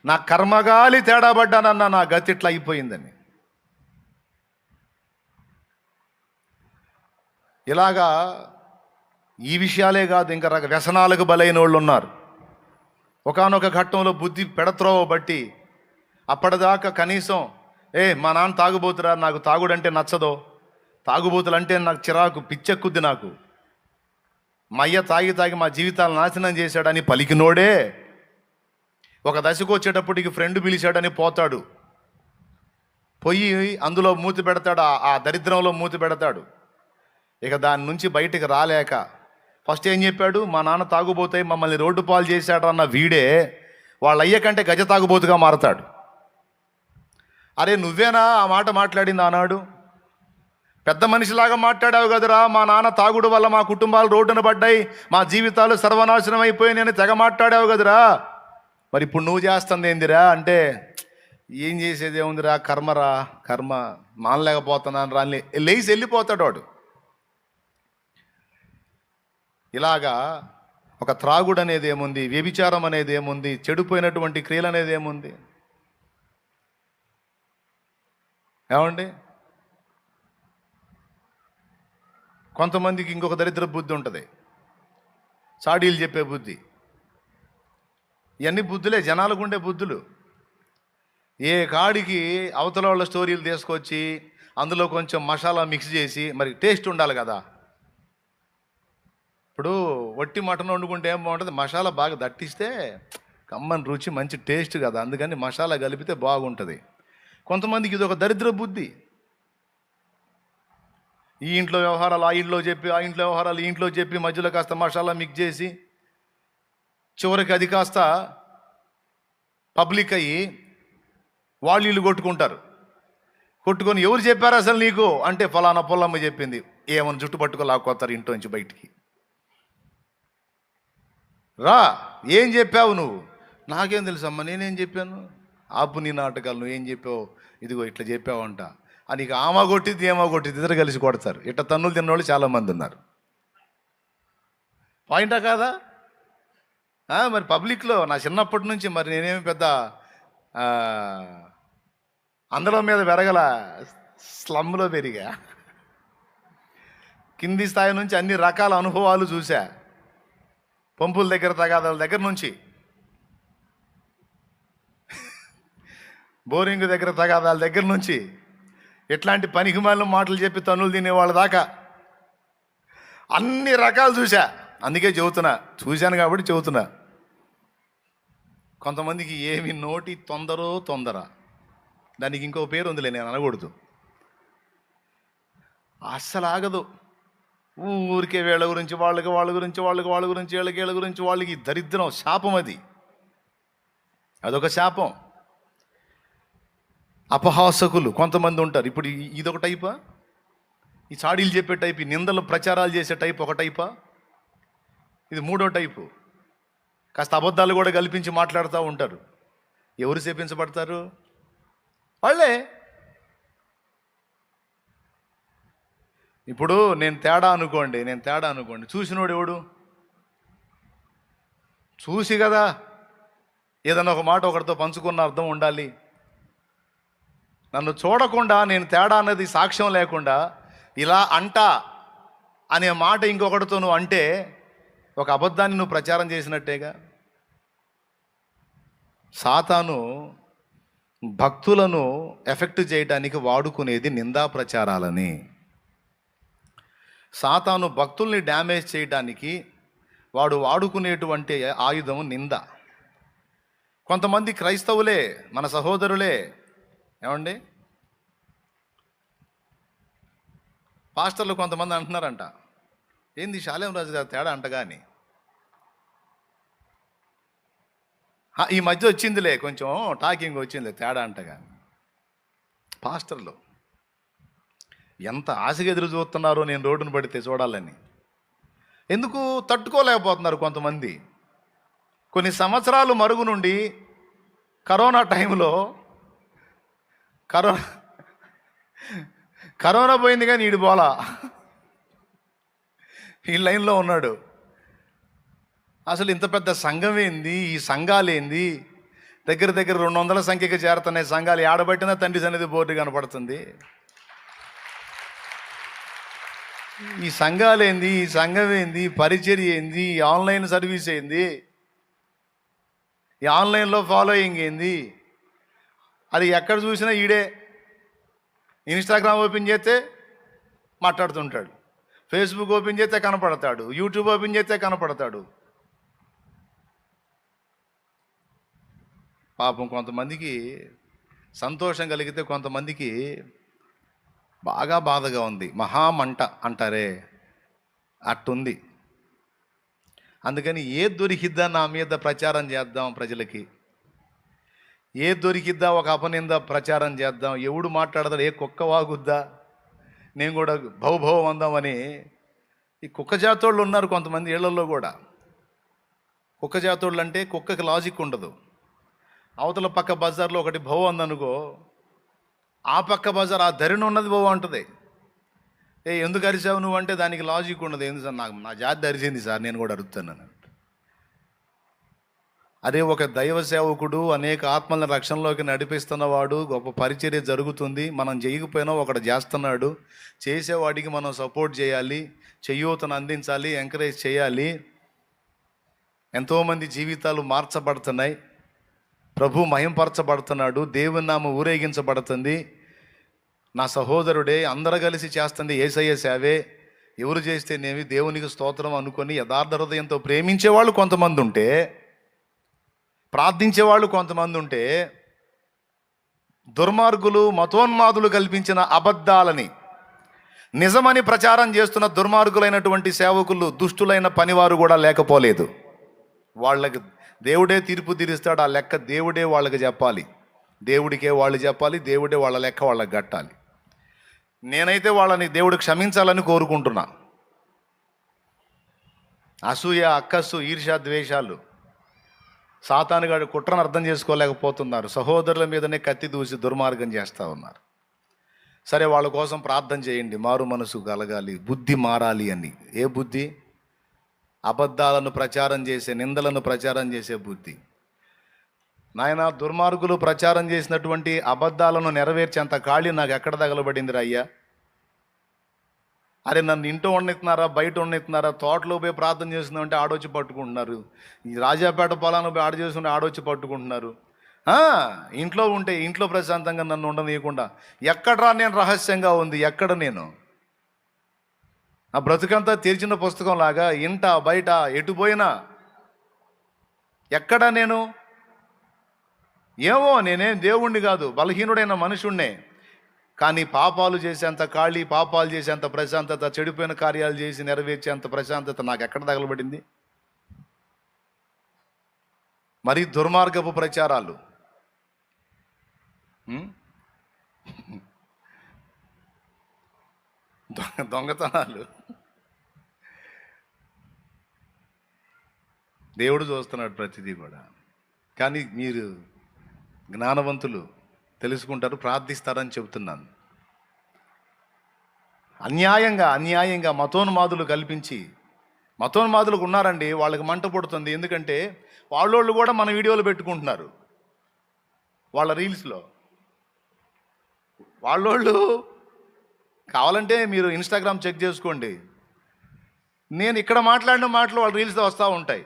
నా కర్మగాలి తేడా పడ్డానన్న నా గతి ఇట్లా అయిపోయిందని. ఇలాగా ఈ విషయాలే కాదు, ఇంకా వ్యసనాలకు బలైన వాళ్ళు ఉన్నారు. ఒకానొక ఘట్టంలో బుద్ధి పెడత్రోవ బట్టి అప్పటిదాకా కనీసం మా నాన్న తాగుబోతురా, నాకు తాగుడంటే నచ్చదో, తాగుబోతులు అంటే నాకు చిరాకు, పిచ్చెక్కుద్ది నాకు, మా అయ్య తాగి తాగి మా జీవితాలు నాశనం చేశాడని పలికినోడే ఒక దశకు వచ్చేటప్పటికి ఫ్రెండ్ పిలిచాడని పోతాడు. పోయి అందులో మూతి పెడతాడు, ఆ దరిద్రంలో మూతి పెడతాడు. ఇక దాని నుంచి బయటికి రాలేక ఫస్ట్ ఏం చెప్పాడు, మా నాన్న తాగుబోతాయి మమ్మల్ని రోడ్డు పాలు చేశాడు అన్న వీడే వాళ్ళ అయ్య కంటే గజ తాగుబోతుగా మారతాడు. అరే నువ్వేనా ఆ మాట మాట్లాడింది ఆనాడు? పెద్ద మనిషిలాగా మాట్లాడావు కదరా, మా నాన్న తాగుడు వల్ల మా కుటుంబాలు రోడ్డున పడ్డాయి, మా జీవితాలు సర్వనాశనం అయిపోయినాయి అని తెగ మాట్లాడావు కదరా, మరి ఇప్పుడు నువ్వు చేస్తుంది ఏందిరా అంటే, ఏం చేసేది ఏముందిరా, కర్మరా, కర్మ మానలేకపోతున్నాను రా అని లేచి వెళ్ళిపోతాడు వాడు. ఇలాగా ఒక త్రాగుడు అనేది ఏముంది, వ్యభిచారం అనేది ఏముంది, చెడిపోయినటువంటి క్రియలు అనేది ఏముంది ఏమండి? కొంతమందికి ఇంకొక దరిద్ర బుద్ధి ఉంటుంది, చాడీలు చెప్పే బుద్ధి. ఇవన్నీ బుద్ధులే, జనాలకు ఉండే బుద్ధులు. ఏ కాడికి అవతల వాళ్ళ స్టోరీలు తీసుకొచ్చి అందులో కొంచెం మసాలా మిక్స్ చేసి, మరి టేస్ట్ ఉండాలి కదా. ఇప్పుడు వట్టి మటన్ వండుకుంటే ఏం బాగుంటుంది, మసాలా బాగా దట్టిస్తే కమ్మని రుచి మంచి టేస్ట్ కదా, అందుకని మసాలా కలిపితే బాగుంటుంది. కొంతమందికి ఇది ఒక దరిద్ర బుద్ధి. ఈ ఇంట్లో వ్యవహారాలు ఆ ఇంట్లో చెప్పి, ఆ ఇంట్లో వ్యవహారాలు ఈ ఇంట్లో చెప్పి, మధ్యలో కాస్త మసాలా మిక్స్ చేసి చివరికి అది కాస్త పబ్లిక్ అయ్యి వాళ్ళు ఇల్లు కొట్టుకుంటారు. కొట్టుకొని ఎవరు చెప్పారు అసలు నీకు అంటే, ఫలానా పొల్లమ్మ చెప్పింది. ఏమన్నా జుట్టు పట్టుకో లాక్కొస్తారు ఇంట్లో నుంచి బయటికి. రా, ఏం చెప్పావు నువ్వు? నాకేం తెలుసమ్మా, నేనేం చెప్పాను? ఆపు నీ నాటకాలు, నువ్వేం చెప్పావు, ఇదిగో ఇట్లా చెప్పావంట అని ఆమె కొట్టిద్ది ఏమో కొట్టిద్ది, ఇద్దరు కలిసి కొడతారు. ఇట్లా తన్నులు తిన్నవాళ్ళు చాలామంది ఉన్నారు. పాయింటా కాదా? మరి పబ్లిక్లో నా చిన్నప్పటి నుంచి మరి నేనేమి పెద్ద అందరం మీద పెరగల, స్లమ్లో పెరిగా. కింది స్థాయి నుంచి అన్ని రకాల అనుభవాలు చూసా. పంపుల దగ్గర, తగాదాల దగ్గర నుంచి, బోరింగ్ దగ్గర తగాదాల దగ్గర నుంచి, ఎట్లాంటి పనికిమాలిన మాటలు చెప్పి తన్నులు తినేవాళ్ళ దాకా అన్ని రకాలు చూసా. అందుకే చెబుతున్నా, చూశాను కాబట్టి చెబుతున్నా. కొంతమందికి ఏమి నోటి తొందర, దానికి ఇంకో పేరు ఉందిలే, నేను అనకూడదు. అస్సలు ఆగదు. ఊరికే వీళ్ళ గురించి వాళ్ళకి, వాళ్ళ గురించి వాళ్ళకి, వాళ్ళ గురించి వీళ్ళకి, వీళ్ళ గురించి వాళ్ళకి. దరిద్రం, శాపం అది, అదొక శాపం. అపహాసకులు కొంతమంది ఉంటారు. ఇప్పుడు ఇదొక టైపా, ఈ చాడీలు చెప్పే టైప్, ఈ నిందలు ప్రచారాలు చేసే టైప్ ఒక టైపా, ఇది మూడో టైపు. కాస్త అబద్ధాలు కూడా కల్పించి మాట్లాడుతూ ఉంటారు. ఎవరు చేపించబడతారు? వాళ్ళే. ఇప్పుడు నేను తేడా అనుకోండి, చూసినోడు ఎవడు? చూసి కదా ఏదన్నా ఒక మాట ఒకరితో పంచుకున్న అర్థం ఉండాలి. నన్ను చూడకుండా, నేను తేడా అన్నది సాక్ష్యం లేకుండా ఇలా అంటా అనే మాట ఇంకొకటితో నువ్వు అంటే ఒక అబద్ధాన్ని నువ్వు ప్రచారం చేసినట్టేగా. సాతాను భక్తులను ఎఫెక్ట్ చేయడానికి వాడుకునేది నిందా ప్రచారాలని. సాతాను భక్తుల్ని డ్యామేజ్ చేయడానికి వాడు వాడుకునేటువంటి ఆయుధం నింద. కొంతమంది క్రైస్తవులే, మన సహోదరులే, ఏమండి, పాస్టర్లు కొంతమంది అంటున్నారంట, ఏంది శాలేం రాజు గారు తేడా అంటగా అని. ఈ మధ్య వచ్చిందిలే, కొంచెం టాకింగ్ వచ్చింది, తేడా అంటగా. పాస్టర్లు ఎంత ఆశగా ఎదురు చూస్తున్నారో నేను రోడ్డును పడితే చూడాలని. ఎందుకు తట్టుకోలేకపోతున్నారు కొంతమంది. కొన్ని సంవత్సరాలు మరుగు నుండి కరోనా టైంలో కరోనా పోయింది కానీ ఈడు పోలా, ఈ లైన్లో ఉన్నాడు. అసలు ఇంత పెద్ద సంఘం ఏంది, ఈ సంఘాలు ఏంది, దగ్గర దగ్గర 200 సంఖ్యకి చేరుతున్నాయి సంఘాలు. ఏడబట్టినా తండ్రి సన్నిధి బోర్డు కనపడుతుంది. ఈ సంఘాలు ఏంది, ఈ సంఘం ఏంది, ఈ పరిచర్య ఏంది, ఈ ఆన్లైన్ సర్వీస్ ఏంది, ఈ ఆన్లైన్లో ఫాలోయింగ్ ఏంది? అది ఎక్కడ చూసినా ఈడే. ఇన్స్టాగ్రామ్ ఓపెన్ చేస్తే మాట్లాడుతుంటాడు, ఫేస్బుక్ ఓపెన్ చేస్తే కనపడతాడు, యూట్యూబ్ ఓపెన్ చేస్తే కనపడతాడు. పాపం కొంతమందికి సంతోషం కలిగితే కొంతమందికి బాగా బాధగా ఉంది. మహామంట అంటారే, అట్టుంది. అందుకని ఏ దొరికిద్దా నా మీద ప్రచారం చేద్దాం, ప్రజలకి ఏ దొరికిద్దా ఒక అపనింద ప్రచారం చేద్దాం, ఎవడు మాట్లాడతాడు, ఏ కుక్క వాగుద్దా నేను కూడా భౌభవం అందామని ఈ కుక్క జాతోళ్ళు ఉన్నారు కొంతమంది ఇళ్లలో కూడా. కుక్క జాతోళ్ళు అంటే కుక్కకి లాజిక్ ఉండదు. అవతల పక్క బజార్లో ఒకటి భవ అందనుకో, ఆ పక్క బజార్ ఆ ధరిన ఉన్నది భవ అంటుంది. ఎందుకు అరిచావు నువ్వు అంటే దానికి లాజిక్ ఉండదు. ఎందుకు సార్, నాకు నా జాతి అరిచింది సార్, నేను కూడా అరుస్తాను. అదే ఒక దైవ సేవకుడు అనేక ఆత్మలను రక్షణలోకి నడిపిస్తున్నవాడు, గొప్ప పరిచర్య జరుగుతుంది, మనం చేయకపోయినా ఒకడు చేస్తున్నాడు, చేసేవాడికి మనం సపోర్ట్ చేయాలి, చేయూతను అందించాలి, ఎంకరేజ్ చేయాలి. ఎంతోమంది జీవితాలు మార్చబడుతున్నాయి, ప్రభు మహింపరచబడుతున్నాడు, దేవుని నామం ఊరేగించబడుతుంది. నా సహోదరుడే, అందరూ కలిసి చేస్తుంది యేసయ్య సేవే, ఎవరు చేస్తేనేమి దేవునికి స్తోత్రం అనుకొని యథార్థ హృదయంతో ప్రేమించేవాళ్ళు కొంతమంది ఉంటే, ప్రార్థించేవాళ్ళు కొంతమంది ఉంటే, దుర్మార్గులు మతోన్మాదులు కల్పించిన అబద్ధాలని నిజమని ప్రచారం చేస్తున్న దుర్మార్గులైనటువంటి సేవకులు, దుష్టులైన పనివారు కూడా లేకపోలేదు. వాళ్ళకి దేవుడే తీర్పు తీరుస్తాడు. ఆ లెక్క దేవుడే వాళ్ళకి చెప్పాలి, దేవుడికే వాళ్ళు చెప్పాలి, దేవుడే వాళ్ళ లెక్క వాళ్ళకి కట్టాలి. నేనైతే వాళ్ళని దేవుడు క్షమించాలని కోరుకుంటున్నా. అసూయ, అక్కస్సు, ఈర్ష్య, ద్వేషాలు, సాతానుగాడి కుట్రను అర్థం చేసుకోలేకపోతున్నారు. సహోదరుల మీదనే కత్తి దూసి దుర్మార్గం చేస్తూ ఉన్నారు. సరే, వాళ్ళ కోసం ప్రార్థన చేయండి, మారు మనసు కలగాలి, బుద్ధి మారాలి అని. ఏ బుద్ధి? అబద్ధాలను ప్రచారం చేసే, నిందలను ప్రచారం చేసే బుద్ధి. నాయన, దుర్మార్గులు ప్రచారం చేసినటువంటి అబద్ధాలను నెరవేర్చేంత ఖాళీ నాకు ఎక్కడ తగలబడింది అయ్యా? అరే, నన్ను ఇంట్లో ఉండెత్తున్నారా, బయట ఉండెత్తున్నారా, తోటలో పోయి ప్రార్థన చేస్తుందంటే ఆడొచ్చి పట్టుకుంటున్నారు, ఈ రాజాపేట పొలాన్ని పోయి ఆడ చేస్తుంటే ఆడొచ్చి పట్టుకుంటున్నారు. ఇంట్లో ఉంటే ఇంట్లో ప్రశాంతంగా నన్ను ఉండనీయకుండా ఎక్కడరా నేను రహస్యంగా ఉంది, ఎక్కడ నేను? నా బ్రతుకంతా తెరిచిన పుస్తకం లాగా ఇంట బయట ఎటు పోయినా ఎక్కడ నేను? ఏమో, నేనేం దేవుణ్ణి కాదు, బలహీనుడైన మనుషుణ్ణే. కానీ పాపాలు చేసేంత ఖాళీ, పాపాలు చేసేంత ప్రశాంతత, చెడిపోయిన కార్యాలు చేసి నెరవేర్చేంత ప్రశాంతత నాకు ఎక్కడ తగలబడింది? మరి దుర్మార్గపు ప్రచారాలు, దొంగతనాలు, దేవుడు చూస్తున్నాడు ప్రతిదీ కూడా. కానీ మీరు జ్ఞానవంతులు తెలుసుకుంటారు, ప్రార్థిస్తారని చెబుతున్నాను. అన్యాయంగా మతోన్మాదులు కల్పించి, మతోన్మాదులకు ఉన్నారండి, వాళ్ళకి మంట పుడుతుంది. ఎందుకంటే వాళ్ళోళ్ళు కూడా మన వీడియోలు పెట్టుకుంటున్నారు వాళ్ళ రీల్స్లో. వాళ్ళోళ్ళు కావాలంటే మీరు ఇన్స్టాగ్రామ్ చెక్ చేసుకోండి, నేను ఇక్కడ మాట్లాడిన మాటలు వాళ్ళ రీల్స్లో వస్తూ ఉంటాయి.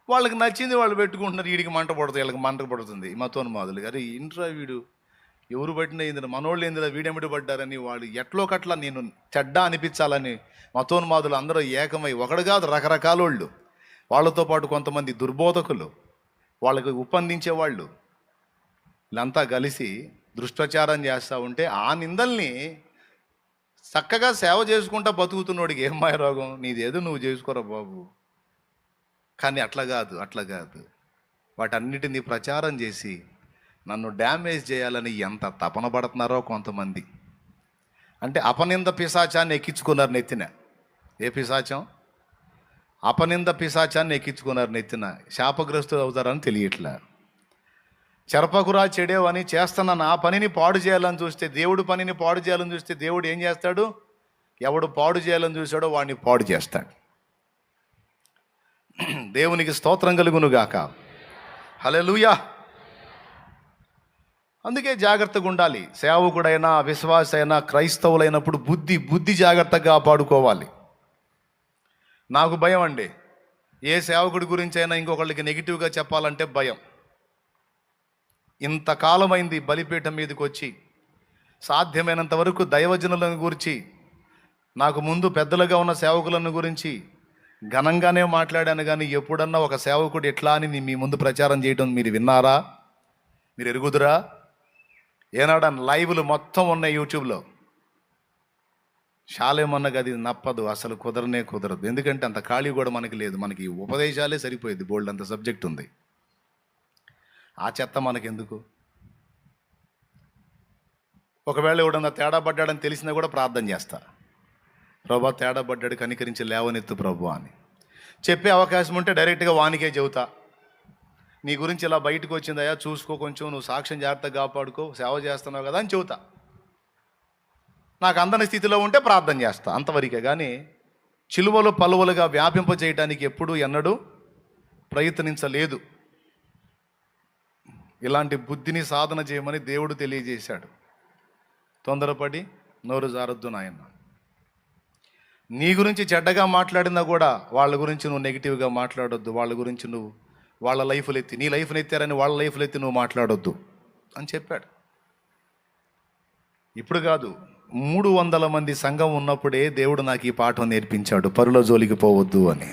వాళ్ళకి నచ్చింది వాళ్ళు పెట్టుకుంటున్నారు. వీడికి మంట పడుతుంది, వీళ్ళకి మంట పడుతుంది. మతోన్మాదులు గారు ఇంట్రా, వీడు ఎవరు పట్టినా ఏంది, మనోళ్ళు ఏందిరా వీడెమిడి పడ్డారని వాళ్ళు ఎట్లో కట్లా నేను చెడ్డ అనిపించాలని మతోన్మాదులు అందరూ ఏకమై, ఒకడు కాదు రకరకాలోళ్ళు, వాళ్ళతో పాటు కొంతమంది దుర్బోధకులు, వాళ్ళకి ఉపందించేవాళ్ళు, వీళ్ళంతా కలిసి దుష్ప్రచారం చేస్తూ ఉంటే ఆ నిందల్ని చక్కగా సేవ చేసుకుంటా బతుకుతున్నోడికి ఏం మాయ రోగం? నీదేదో నువ్వు చేసుకోరా బాబు. కానీ అట్లా కాదు, వాటన్నిటినీ ప్రచారం చేసి నన్ను డ్యామేజ్ చేయాలని ఎంత తపన పడుతున్నారో కొంతమంది. అంటే అపనింద పిశాచాన్ని ఎక్కించుకున్నారు నెత్తిన. ఏ పిశాచం? అపనింద పిశాచాన్ని ఎక్కించుకున్నారు నెత్తిన. శాపగ్రస్తులు అవుతారని తెలియట్లా. చెరపకురా చెడేవని చేస్తున్న నా పనిని పాడు చేయాలని చూస్తే, దేవుడు పనిని పాడు చేయాలని చూస్తే దేవుడు ఏం చేస్తాడు? ఎవడు పాడు చేయాలని చూశాడో వాడిని పాడు చేస్తాడు. దేవునికి స్తోత్రం కలుగునుగాక. హల్లెలూయా. అందుకే జాగ్రత్తగా ఉండాలి. సేవకుడైనా, విశ్వాసైనా, క్రైస్తవులైనప్పుడు బుద్ధి జాగ్రత్తగా కాపాడుకోవాలి. నాకు భయం అండి, ఏ సేవకుడి గురించి అయినా ఇంకొకళ్ళకి నెగిటివ్గా చెప్పాలంటే భయం. ఇంతకాలమైంది బలిపీఠం మీదకి వచ్చి, సాధ్యమైనంత వరకు దైవజనులను గురించి, నాకు ముందు పెద్దలుగా ఉన్న సేవకులను గురించి ఘనంగానే మాట్లాడాను. కానీ ఎప్పుడన్నా ఒక సేవకుడు ఎట్లా అని మీ ముందు ప్రచారం చేయడం మీరు విన్నారా? మీరు ఎరుగుదురా? ఏనాడని లైవ్లు మొత్తం ఉన్నాయి యూట్యూబ్లో. శాలేమన్న గది నప్పదు, అసలు కుదరదు. ఎందుకంటే అంత ఖాళీ కూడా మనకి లేదు. మనకి ఉపదేశాలే సరిపోయేది, బోల్డ్ అంత సబ్జెక్ట్ ఉంది. ఆ చెత్త మనకెందుకు? ఒకవేళ ఎవడన్నా తేడా పడ్డాడని తెలిసినా కూడా ప్రార్థన చేస్తా, ప్రభా తేడా పడ్డాడు కనికరించి లేవనెత్తు ప్రభు అని. చెప్పే అవకాశం ఉంటే డైరెక్ట్గా వానికే చెబుతా, నీ గురించి ఇలా బయటకు వచ్చిందయ్యా చూసుకో, కొంచెం నువ్వు సాక్ష్యం జాగ్రత్తగా కాపాడుకో, సేవ చేస్తున్నావు కదా అని చెబుతా. నాకు అందని స్థితిలో ఉంటే ప్రార్థన చేస్తా, అంతవరకే. కానీ చిలువలు పలువలుగా వ్యాపింప చేయడానికి ఎప్పుడూ ఎన్నడూ ప్రయత్నించలేదు. ఇలాంటి బుద్ధిని సాధన చేయమని దేవుడు తెలియజేశాడు. తొందరపడి నోరు జారొద్దు నాయన. నీ గురించి చెడ్డగా మాట్లాడినా కూడా వాళ్ళ గురించి నువ్వు నెగిటివ్గా మాట్లాడొద్దు. వాళ్ళ గురించి నువ్వు వాళ్ళ లైఫ్లు ఎత్తి, నీ లైఫ్ని ఎత్తారని వాళ్ళ లైఫ్లు ఎత్తి నువ్వు మాట్లాడొద్దు అని చెప్పాడు. ఇప్పుడు కాదు, 300 మంది సంఘం ఉన్నప్పుడే దేవుడు నాకు ఈ పాఠం నేర్పించాడు, పరుల జోలికి పోవద్దు అని.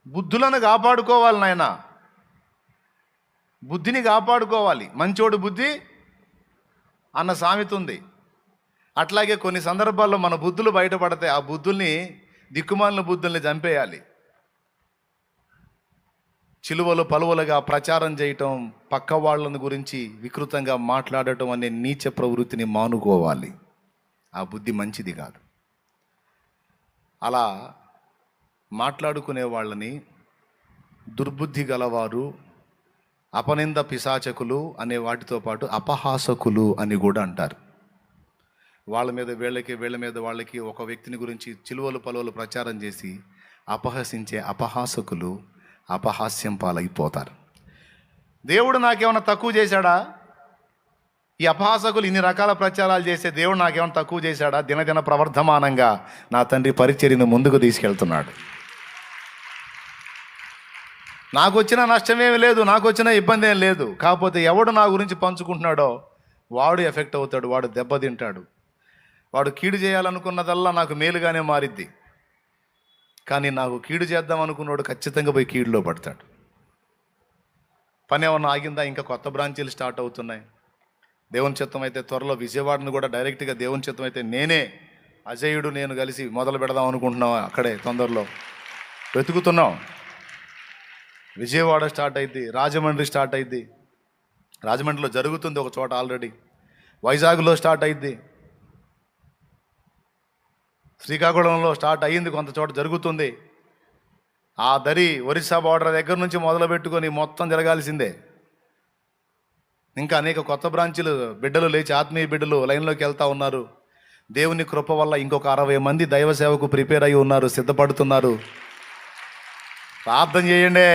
బుద్ధులను కాపాడుకోవాలి నాయన, బుద్ధిని కాపాడుకోవాలి. మంచోడు బుద్ధి అన్న సామెత ఉంది. అట్లాగే కొన్ని సందర్భాల్లో మన బుద్ధులు బయటపడితే ఆ బుద్ధుల్ని, దిక్కుమాలిన బుద్ధుల్ని చంపేయాలి. చిలువలు పలువలుగా ప్రచారం చేయటం, పక్క వాళ్ళని గురించి వికృతంగా మాట్లాడటం అనే నీచ ప్రవృత్తిని మానుకోవాలి. ఆ బుద్ధి మంచిది కాదు. అలా మాట్లాడుకునే వాళ్ళని దుర్బుద్ధి గలవారు, అపనింద పిశాచకులు అనే వాటితో పాటు అపహాసకులు అని కూడా అంటారు. వాళ్ళ మీద వీళ్ళ మీద వాళ్ళకి ఒక వ్యక్తిని గురించి చిలువలు పలువలు ప్రచారం చేసి అపహసించే అపహాసకులు అపహాస్యం పాలైపోతారు. దేవుడు నాకేమన్నా తక్కువ చేశాడా? ఈ అపహాసకులు ఇన్ని రకాల ప్రచారాలు చేసే దేవుడు నాకేమన్నా తక్కువ చేశాడా? దినదిన ప్రవర్ధమానంగా నా తండ్రి పరిచర్యను ముందుకు తీసుకెళ్తున్నాడు. నాకు వచ్చిన నష్టమేమి లేదు, నాకు వచ్చిన ఇబ్బంది ఏం లేదు. కాకపోతే ఎవడు నా గురించి పంచుకుంటున్నాడో వాడు ఎఫెక్ట్ అవుతాడు, వాడు దెబ్బతింటాడు. వాడు కీడు చేయాలనుకున్నదల్లా నాకు మేలుగానే మారిద్ది. కానీ నాకు కీడు చేద్దాం అనుకున్నాడు ఖచ్చితంగా పోయి కీడులో పడతాడు. పని ఏమన్నా ఆగిందా? ఇంకా కొత్త బ్రాంచీలు స్టార్ట్ అవుతున్నాయి. దేవుని చిత్తం అయితే త్వరలో విజయవాడను కూడా డైరెక్ట్గా, దేవుని చిత్తం అయితే నేనే, అజయుడు నేను కలిసి మొదలు పెడదాం అనుకుంటున్నాం. అక్కడే తొందరలో వెతుకుతున్నాం. విజయవాడ స్టార్ట్ అయింది, రాజమండ్రి స్టార్ట్ అయింది, రాజమండ్రిలో జరుగుతుంది ఒక చోట ఆల్రెడీ, వైజాగ్లో స్టార్ట్ అయింది, శ్రీకాకుళంలో స్టార్ట్ అయ్యింది, కొంత చోట జరుగుతుంది. ఆ దరి ఒరిస్సా బార్డర్ దగ్గర నుంచి మొదలు పెట్టుకొని మొత్తం జరగాల్సిందే. ఇంకా అనేక కొత్త బ్రాంచీలు, బిడ్డలు లేచి, ఆత్మీయ బిడ్డలు లైన్లోకి వెళ్తూ ఉన్నారు. దేవుని కృప వల్ల ఇంకొక 60 మంది దైవ సేవకు ప్రిపేర్ అయి ఉన్నారు, సిద్ధపడుతున్నారు. ప్రార్థన చేయండి.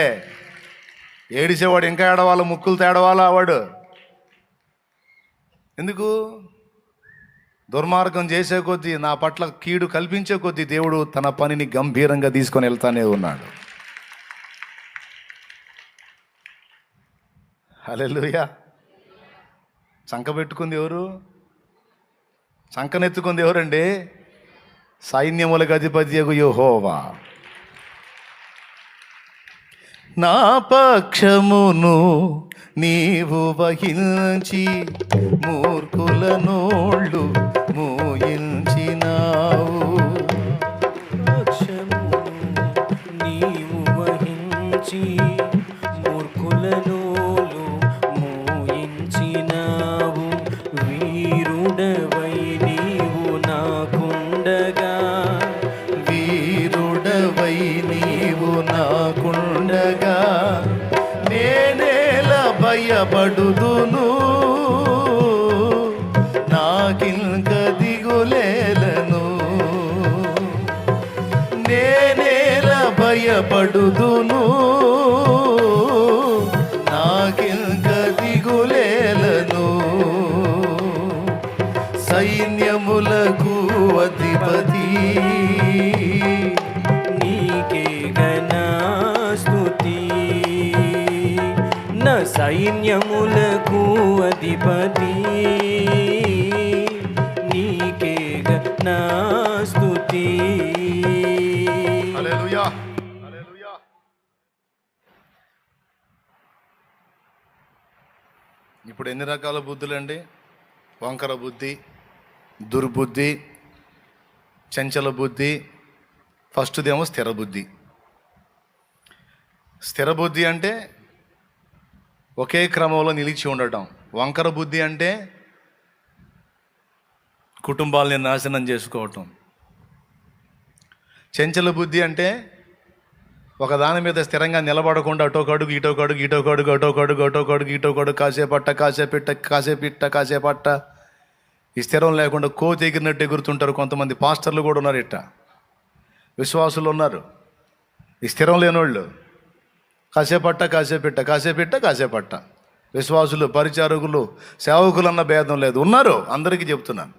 ఏడిసేవాడు ఇంకా ఏడవాళ్ళు, ముక్కులు తేడవాలా వాడు. ఎందుకు? దుర్మార్గం చేసే కొద్దీ, నా పట్ల కీడు కల్పించే కొద్దీ దేవుడు తన పనిని గంభీరంగా తీసుకొని వెళ్తానే ఉన్నాడు. హల్లెలూయా. చంక పెట్టుకుంది ఎవరు? చంకనెత్తుకుంది ఎవరండి? సైన్యములకు అధిపతియగు యెహోవా. నా పక్షమును నీవు వహించి మూర్ఖుల నోళ్ళు మోయించినావు. పక్షమును నీవు వహించి మూర్ఖుల నోళ్ళు మోయించినావు. వీరుడవై నీవు నాకుండగా, వీరుడవై నీవు నాకుండగా నేనేల భయపడుదును, నాకింక దిగులేలను. భయపడుదును, నాకింక దిగులేలను. సైన్యములకు అధిపతి నీకే ఘన స్తుతి. నా సైన్యములకు అధిపతి నీకే ఘన స్తుతి. హల్లెలూయా, హల్లెలూయా. ఇప్పుడు ఎన్ని రకాల బుద్ధులండి? వంకర బుద్ధి, దుర్బుద్ధి, చంచల బుద్ధి. ఫస్ట్దేమో స్థిర బుద్ధి. స్థిర బుద్ధి అంటే ఒకే క్రమంలో నిలిచి ఉండటం. వంకర బుద్ధి అంటే కుటుంబాలని నాశనం చేసుకోవటం. చంచల బుద్ధి అంటే ఒక దాని మీద స్థిరంగా నిలబడకుండా అటోకడుగు ఇటోకడుగు ఇటోకడుగు అటోకడుగు అటోకడుగు ఇటోకడుగు కాసేపట్ట కాసేపట్ట ఈ స్థిరం లేకుండా కోతి ఎగిరినట్టు ఎగురుతుంటారు. కొంతమంది పాస్టర్లు కూడా ఉన్నారు, ఇట్ట విశ్వాసులు ఉన్నారు. ఈ స్థిరం లేనోళ్ళు కాసేపట్ట విశ్వాసులు, పరిచారకులు, సేవకులు అన్న భేదం లేదు, ఉన్నారు. అందరికీ చెప్తున్నాను,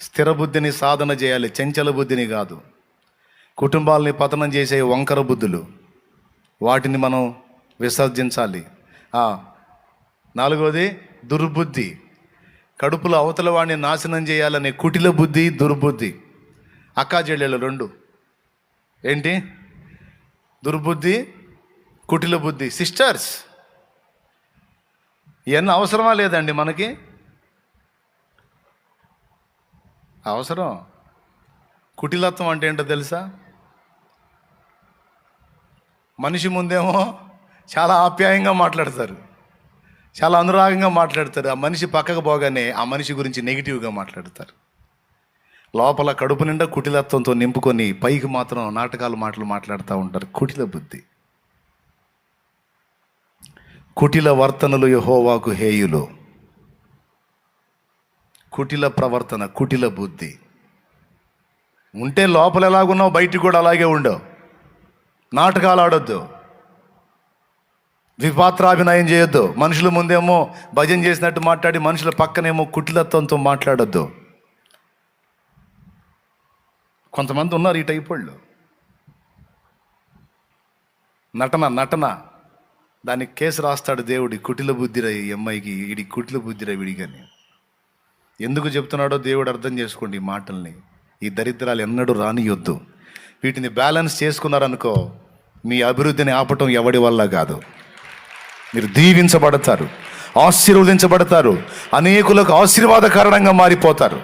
స్థిర బుద్ధిని సాధన చేయాలి, చంచల బుద్ధిని కాదు. కుటుంబాలని పతనం చేసే వంకర బుద్ధులు, వాటిని మనం విసర్జించాలి. నాలుగవది దుర్బుద్ధి, కడుపులో అవతల వాడిని నాశనం చేయాలనే కుటిల బుద్ధి, దుర్బుద్ధి. అక్కా చెల్లెళ్ళు రెండు ఏంటి? దుర్బుద్ధి, కుటిల బుద్ధి. సిస్టర్స్, ఇవన్నీ అవసరమా లేదండి మనకి? అవసరం. కుటిలత్వం అంటే ఏంటో తెలుసా? మనిషి ముందేమో చాలా ఆప్యాయంగా మాట్లాడతారు, చాలా అనురాగంగా మాట్లాడతారు. ఆ మనిషి పక్కకు పోగానే ఆ మనిషి గురించి నెగిటివ్గా మాట్లాడతారు. లోపల కడుపు నిండా కుటిలత్వంతో నింపుకొని పైకి మాత్రం నాటకాలు మాటలు మాట్లాడుతూ ఉంటారు. కుటిల బుద్ధి. కుటిల వర్తనలు యెహోవాకు హేయులు. కుటిల ప్రవర్తన, కుటిల బుద్ధి ఉంటే లోపల ఎలాగున్నావు బయటికి కూడా అలాగే ఉండవు. నాటకాలు ఆడొద్దు, విపాత్రాభినయం చేయొద్దు. మనుషుల ముందేమో భజన చేసినట్టు మాట్లాడి మనుషుల పక్కనేమో కుటిలత్వంతో మాట్లాడొద్దు. కొంతమంది ఉన్నారు ఈ టైప్ వాళ్ళు. నటన దానికి కేసు రాస్తాడు దేవుడి. కుటిల బుద్ధిరా ఈ అమ్మాయికి, వీడి కుటిల బుద్ధిరా వీడికని. ఎందుకు చెప్తున్నాడో దేవుడు అర్థం చేసుకోండి ఈ మాటల్ని. ఈ దరిద్రాలు ఎన్నడూ రానియొద్దు. వీటిని బ్యాలెన్స్ చేసుకున్నారనుకో, మీ అభివృద్ధిని ఆపటం ఎవడి వల్ల కాదు. మీరు దీవించబడతారు, ఆశీర్వదించబడతారు, అనేకులకు ఆశీర్వాద కారణంగా మారిపోతారు.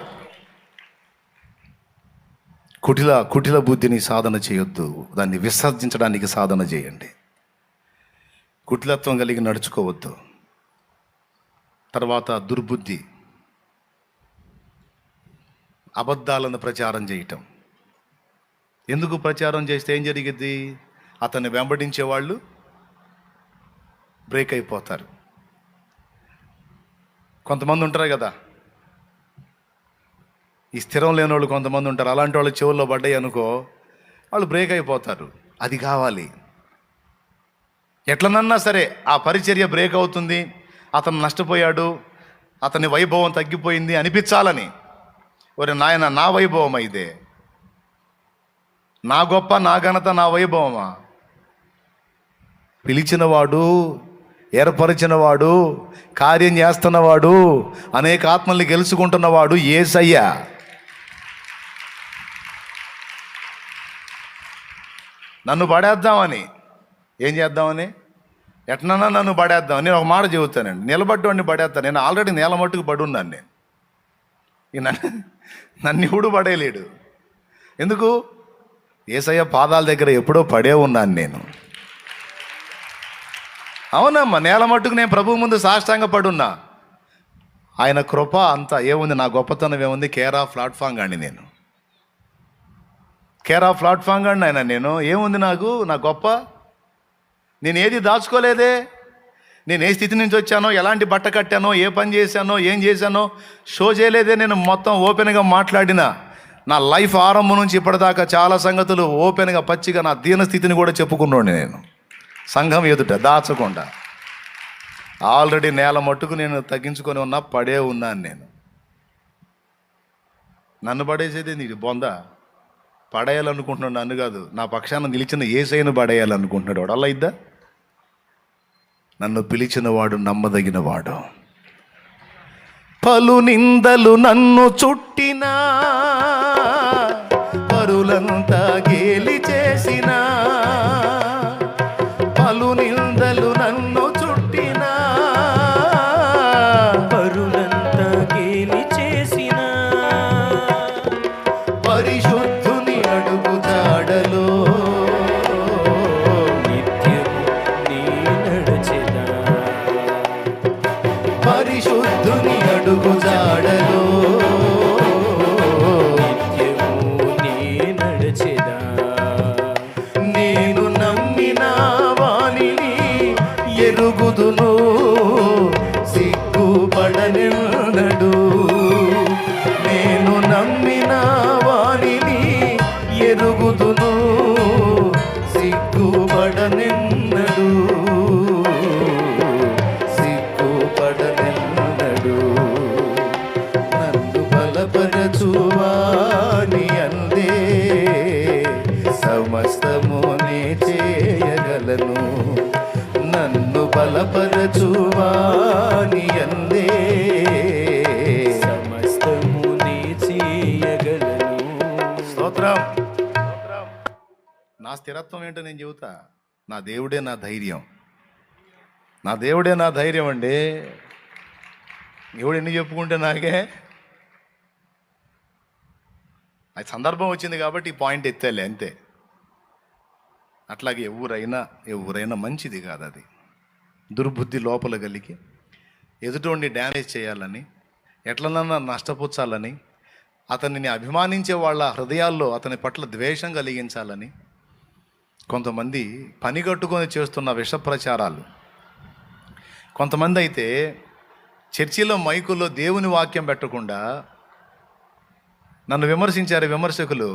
కుటిల బుద్ధిని సాధన చేయొద్దు, దాన్ని విసర్జించడానికి సాధన చేయండి. కుటిలత్వం కలిగి నడుచుకోవద్దు. తర్వాత దుర్బుద్ధి, అబద్ధాలను ప్రచారం చేయటం. ఎందుకు ప్రచారం చేస్తే ఏం జరిగిద్ది? అతన్ని వెంబడించే వాళ్ళు బ్రేక్ అయిపోతారు. కొంతమంది ఉంటారు కదా, ఈ స్థిరం లేని వాళ్ళు కొంతమంది ఉంటారు. అలాంటి వాళ్ళు చెవుల్లో పడ్డాయి అనుకో, వాళ్ళు బ్రేక్ అయిపోతారు. అది కావాలి. ఎట్లనన్నా సరే ఆ పరిచర్య బ్రేక్ అవుతుంది, అతను నష్టపోయాడు, అతని వైభవం తగ్గిపోయింది అనిపించాలని. ఒరే నాయన, నా వైభవం ఇదే, నా గొప్ప, నా ఘనత, నా వైభవమా? పిలిచినవాడు, ఏర్పరిచినవాడు, కార్యం చేస్తున్నవాడు, అనేక ఆత్మల్ని గెలుచుకుంటున్నవాడు యేసయ్య. నన్ను పడేద్దామని, ఏం చేద్దామని, ఎట్లన్నా నన్ను పడేద్దాం. నేను ఒక మాట చెబుతానండి, నిలబడ్డవాడిని పడేస్తాను. నేను ఆల్రెడీ నేల మట్టుకు పడున్నాను. నన్ను ఇప్పుడు పడేయలేడు. ఎందుకు? యేసయ్య పాదాల దగ్గర ఎప్పుడో పడే ఉన్నాను నేను. అవునమ్మా, నేల మట్టుకు నేను ప్రభువు ముందు సాష్టాంగ పడున్నా. ఆయన కృప అంతా ఏముంది, నా గొప్పతనం ఏముంది? కేరా ప్లాట్ఫామ్ గాండి నేను, కేరా ప్లాట్ఫామ్ గాండి ఆయన. నేను ఏముంది నాకు, నా గొప్ప? నేను ఏది దాచుకోలేదే. నేను ఏ స్థితి నుంచి వచ్చానో, ఎలాంటి బట్ట కట్టానో, ఏ పని చేశానో, ఏం చేశానో షో చేయలేదే. నేను మొత్తం ఓపెన్గా మాట్లాడినా. నా లైఫ్ ఆరంభం నుంచి ఇప్పటిదాకా చాలా సంగతులు ఓపెన్గా పచ్చిగా నా దీన స్థితిని కూడా చెప్పుకున్నాను నేను, సంఘం ఎదుట దాచకుండా. ఆల్రెడీ నేల మట్టుకు నేను తగ్గించుకొని ఉన్నా, పడే ఉన్నాను నేను. నన్ను పడేసేది నీకు బొంద. పడేయాలనుకుంటున్నాడు నన్ను కాదు, నా పక్షాన నిలిచిన యేసయ్యను పడేయాలనుకుంటున్నాడు వాడు. అలా ఇద్దా? నన్ను పిలిచిన వాడు నమ్మదగిన వాడు. పలు నిందలు నన్ను చుట్టినా, పరులంతా గేలి చేసిన, పలు నిందలు నన్ను చుట్టినా, పరులంతా గేలి చేసిన, పరిశుద్ధుని అడుగు జాడలో నిత్యము నీ నడచెదా. పరిశుద్ధుని అడుగు జాడలో నిత్యము నీ నడచెదా. నేను నమ్మిన వానిని ఎరుగుదును, సిగ్గుపడనెన్నడు. నేను నమ్మిన వానిని ఎరుగుదును, సిగ్గుపడనెన్నడు, సిగ్గుపడనెన్నడు. నన్ను బలపరచువాని అందే సమస్తమునే చేయగలను. నన్ను బలపరచువాని అందే సమస్తము నీ చేయగలను. స్తోత్రం. నా స్థిరత్వం ఏంటో నేను చెబుతా. నా దేవుడే నా ధైర్యం, నా దేవుడే నా ధైర్యం అండి. దేవుడు ఎన్ని చెప్పుకుంటే నాకే. అది సందర్భం వచ్చింది కాబట్టి ఈ పాయింట్ ఎత్తాలే అంతే. అట్లాగే ఎవరైనా మంచిది కాదు అది. దుర్బుద్ధి లోపల కలిగి ఎదుటోడిని డ్యామేజ్ చేయాలని, ఎట్లనన్నా నష్టపుచ్చాలని, అతనిని అభిమానించే వాళ్ళ హృదయాల్లో అతని పట్ల ద్వేషం కలిగించాలని కొంతమంది పని కట్టుకొని చేస్తున్న విష ప్రచారాలు. కొంతమంది అయితే చర్చిలో మైకుల్లో దేవుని వాక్యం పెట్టకుండా నన్ను విమర్శించారు విమర్శకులు.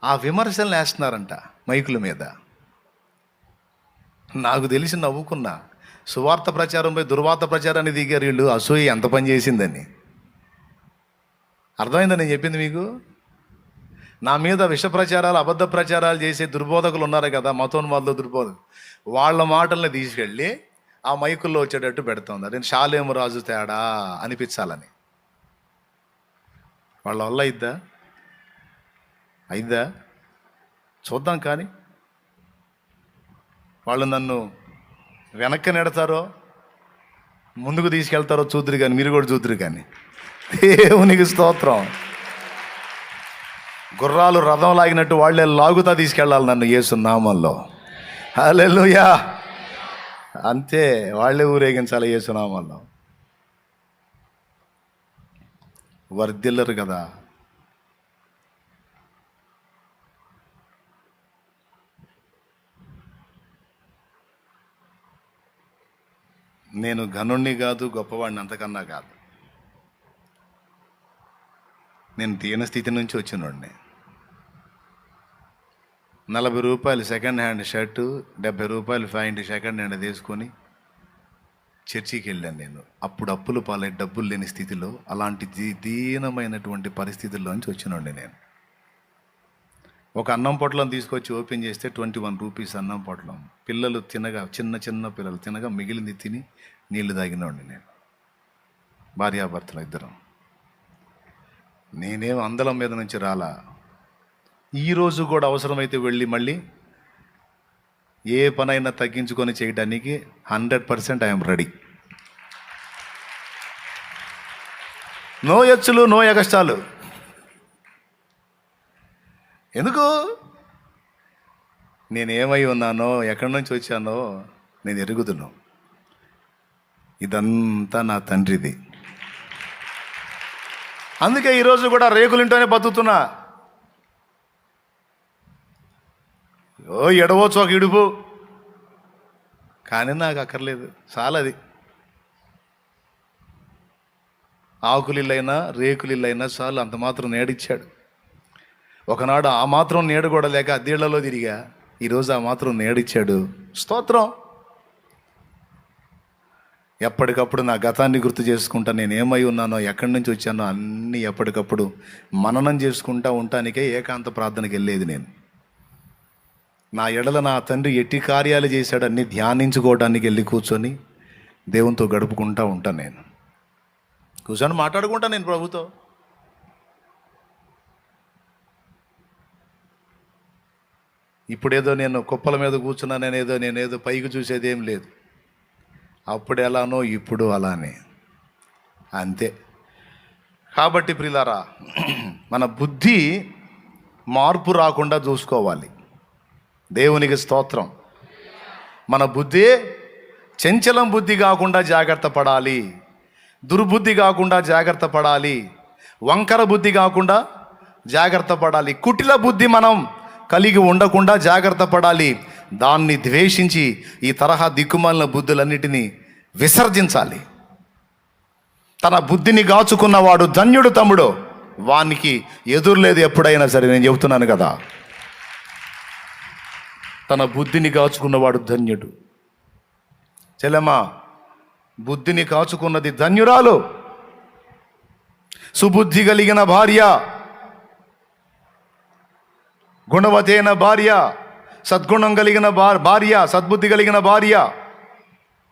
ఆ విమర్శలు వేస్తున్నారంట మైకుల మీద. నాకు తెలిసి నవ్వుకున్నా. సువార్త ప్రచారంపై దుర్వార్త ప్రచారాన్ని దిగారు వీళ్ళు. అసూయ ఎంత పని చేసిందని అర్థమైందని నేను చెప్పింది మీకు. నా మీద విష ప్రచారాలు, అబద్ధ ప్రచారాలు చేసే దుర్బోధకులు ఉన్నారు కదా, మతోన్మాదులు దుర్బోధకులు, వాళ్ళ మాటల్ని తీసుకెళ్ళి ఆ మైకుల్లో వచ్చేటట్టు పెడుతుంది. అదే షాలేము రాజు తేడా అనిపించాలని. వాళ్ళ వల్ల అయిద్దా చూద్దాం. కానీ వాళ్ళు నన్ను వెనక్కి నెడతారో ముందుకు తీసుకెళ్తారో చూద్దరు కానీ, మీరు కూడా చూద్దరు కానీ. దేవునికి స్తోత్రం. గుర్రాలు రథం లాగినట్టు వాళ్ళే లాగుతా తీసుకెళ్ళాలి నన్ను యేసు నామంలో. హల్లెలూయా. అంతే, వాళ్ళే ఊరేగించాలి యేసు నామంలో. వర్ధిల్లరు కదా. నేను ఘనుణ్ణి కాదు, గొప్పవాడిని అంతకన్నా కాదు. నేను దీన స్థితి నుంచి వచ్చినోడిని. 40 రూపాయలు సెకండ్ హ్యాండ్ షర్టు, 70 రూపాయలు ప్యాంట్ సెకండ్ హ్యాండ్ తీసుకొని చర్చికి వెళ్ళాను నేను. అప్పుడు అప్పులు పాలై డబ్బులు లేని స్థితిలో, అలాంటి దీనమైనటువంటి పరిస్థితుల్లోంచి వచ్చినోడిని నేను. ఒక అన్నం పొట్లం తీసుకొచ్చి ఓపెన్ చేస్తే 21 రూపీస్ అన్నం పొట్లం. పిల్లలు తినగా, చిన్న పిల్లలు తినగా మిగిలింది తిని నీళ్లు తాగినోడిని నేను. భార్యాభర్తలు ఇద్దరం. నేనేం అందలం మీద నుంచి రాలా. ఈరోజు కూడా అవసరమైతే వెళ్ళి మళ్ళీ ఏ పనైనా తగ్గించుకొని చేయడానికి 100% ఐఎమ్ రెడీ. నో ఎచ్చులు, నో ఎగస్టాలు. ఎందుకు? నేనేమై ఉన్నానో, ఎక్కడి నుంచి వచ్చానో నేను ఎరుగుదును. ఇదంతా నా తండ్రిది. అందుకే ఈరోజు కూడా రేకులింటోనే బతుకుతున్నా. ఎడవచ్చు ఒక ఇడుపు, కానీ నాకు అక్కర్లేదు, చాలది. ఆకులిల్లైనా రేకులిల్లైనా చాలు, అంత మాత్రం నేడిచ్చాడు. ఒకనాడు ఆ మాత్రం నీడ కూడా లేక అద్దెళ్లలో తిరిగా, ఈరోజు ఆ మాత్రం నీడిచ్చాడు. స్తోత్రం. ఎప్పటికప్పుడు నా గతాన్ని గుర్తు చేసుకుంటా, నేను ఏమై ఉన్నానో, ఎక్కడి నుంచి వచ్చానో అన్నీ ఎప్పటికప్పుడు మననం చేసుకుంటా ఉండటానికే ఏకాంత ప్రార్థనకి వెళ్ళేది నేను. నా ఎడల నా తండ్రి ఎట్టి కార్యాలు చేశాడు అన్నీ ధ్యానించుకోవడానికి వెళ్ళి కూర్చొని దేవునితో గడుపుకుంటూ ఉంటాను. నేను కూర్చొని మాట్లాడుకుంటా నేను ప్రభుతో. ఇప్పుడేదో నేను కుప్పల మీద కూర్చున్నా, నేనేదో పైకి చూసేది ఏం లేదు. అప్పుడు ఎలానో ఇప్పుడు అలానే, అంతే. కాబట్టి ప్రియులారా, మన బుద్ధి మార్పు రాకుండా చూసుకోవాలి. దేవునికి స్తోత్రం. మన బుద్ధి చంచలం బుద్ధి కాకుండా జాగ్రత్త పడాలి, దుర్బుద్ధి కాకుండా జాగ్రత్త పడాలి, వంకర బుద్ధి కాకుండా జాగ్రత్త పడాలి, కుటిల బుద్ధి మనం కలిగి ఉండకుండా జాగ్రత్త పడాలి. దాన్ని ద్వేషించి ఈ తరహా దిక్కుమాలిన బుద్ధులన్నిటినీ విసర్జించాలి. తన బుద్ధిని గాచుకున్నవాడు ధన్యుడు తమ్ముడు, వానికి ఎదురులేదు ఎప్పుడైనా సరే. నేను చెబుతున్నాను కదా, తన బుద్ధిని కాచుకున్నవాడు ధన్యుడు. చెల్లెమ్మా, బుద్ధిని కాచుకున్నది ధన్యురాలు. సుబుద్ధి కలిగిన భార్య, గుణవతైన భార్య, సద్గుణం కలిగిన భార్య, సద్బుద్ధి కలిగిన భార్య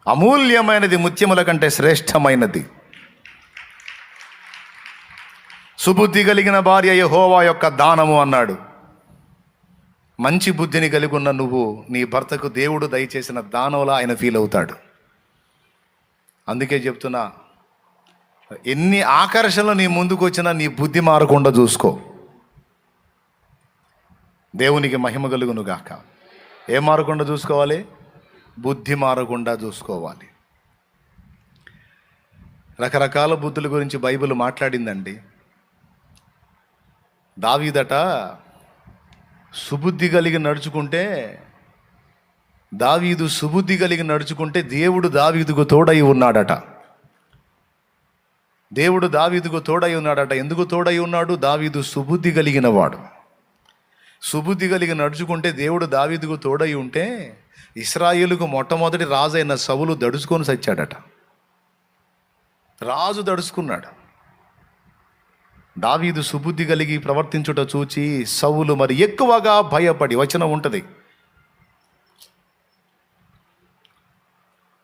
అమూల్యమైనది, ముత్యముల కంటే శ్రేష్టమైనది. సుబుద్ధి కలిగిన భార్య యెహోవా యొక్క దానము అన్నాడు. మంచి బుద్ధిని కలిగి ఉన్న నువ్వు నీ భర్తకు దేవుడు దయచేసిన దానంలా ఆయన ఫీల్ అవుతాడు. అందుకే చెప్తున్నా, ఎన్ని ఆకర్షణలు నీ ముందుకు వచ్చినా నీ బుద్ధి మారకుండా చూసుకో. దేవునికి మహిమ కలుగును గాక. ఏం మారకుండా చూసుకోవాలి? బుద్ధి మారకుండా చూసుకోవాలి. రకరకాల బుద్ధుల గురించి బైబిల్ మాట్లాడిందండి. దావీదట సుబుద్ధి కలిగి నడుచుకుంటే, దావీదు సుబుద్ధి కలిగి నడుచుకుంటే దేవుడు దావీదుకు తోడై ఉన్నాడట. దేవుడు దావీదుకు తోడై ఉన్నాడట. ఎందుకు తోడై ఉన్నాడు? దావీదు సుబుద్ధి కలిగిన వాడు. సుబుద్ధి కలిగి నడుచుకుంటే దేవుడు దావీదుకు తోడై ఉంటే ఇశ్రాయేలుకు మొట్టమొదటి రాజు అయిన సౌలు దడుచుకొని చచ్చాడట. రాజు దడుచుకున్నాడు. దావీదు సుబుద్ధి కలిగి ప్రవర్తించుట చూచి సౌలు మరి ఎక్కువగా భయపడి, వచనం ఉంటుంది,